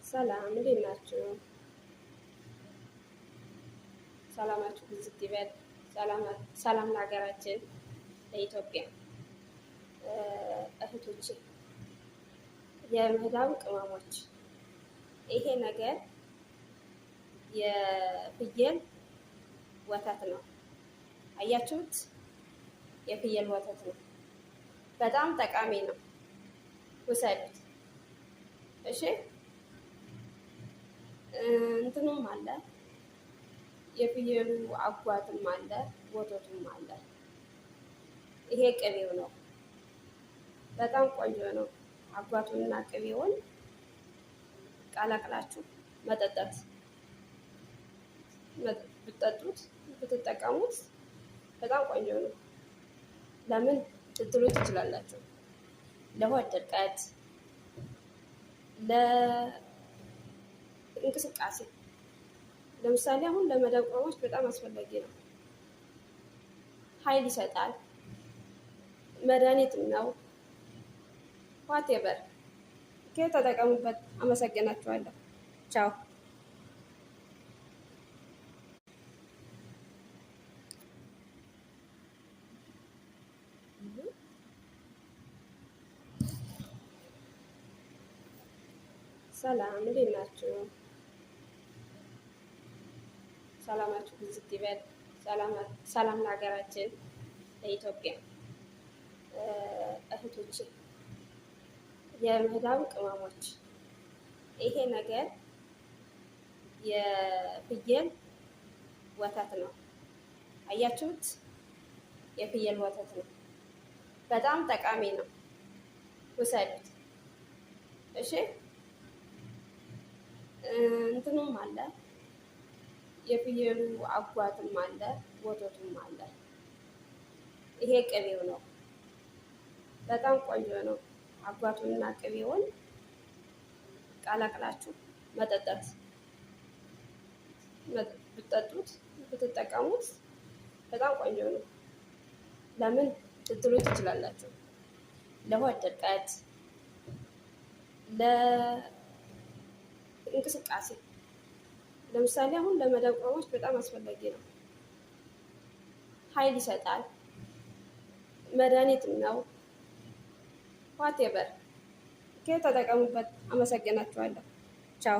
ሰላም እንዴት ናችሁ? ሰላማችሁ ብዝት ይበል። ሰላም ለሀገራችን ለኢትዮጵያ። እህቶቼ የምህዳሩ ቅመሞች፣ ይሄ ነገር የፍየል ወተት ነው። አያችሁት? የፍየል ወተት ነው። በጣም ጠቃሚ ነው። ውሰዱት። እሺ፣ እንትኑም አለ፣ የፍየሉ አጓትም አለ፣ ወተቱም አለ። ይሄ ቅቤው ነው። በጣም ቆንጆ ነው። አጓቱንና ቅቤውን ቀላቅላችሁ መጠጣት ብትጠጡት ብትጠቀሙት በጣም ቆንጆ ነው። ለምን ልትሉ ትችላላችሁ? ለሆድ ድርቀት፣ ለእንቅስቃሴ፣ ለምሳሌ አሁን ለመዳብ ቅመሞች በጣም አስፈላጊ ነው። ኃይል ይሰጣል። መድኃኒትም ነው። ዋቴቨር ተጠቀሙበት። አመሰግናችኋለሁ። ቻው። ሰላም እንዴት ናችሁ? ሰላማችሁ ብዝት ይበል። ሰላም ለሀገራችን ለኢትዮጵያ። እህቶቼ የምህዳሩ ቅመሞች፣ ይሄ ነገር የፍየል ወተት ነው። አያችሁት? የፍየል ወተት ነው። በጣም ጠቃሚ ነው። ውሰዱት። እሺ፣ እንትኑም አለ፣ የፍየሉ አጓትም አለ፣ ወተቱም አለ። ይሄ ቅቤው ነው። በጣም ቆንጆ ነው። አጓቱንና ቅቤውን ቀላቅላችሁ መጠጣት ብትጠጡት ብትጠቀሙት በጣም ቆንጆ ነው። ለምን ልትሉ ትችላላችሁ? ለሆድ ድርቀት፣ ለእንቅስቃሴ፣ ለምሳሌ አሁን ለመዳብ ቅመሞች በጣም አስፈላጊ ነው። ኃይል ይሰጣል። መድኃኒትም ነው። ዋቴቨር ተጠቀሙበት። አመሰግናችኋለሁ። ቻው።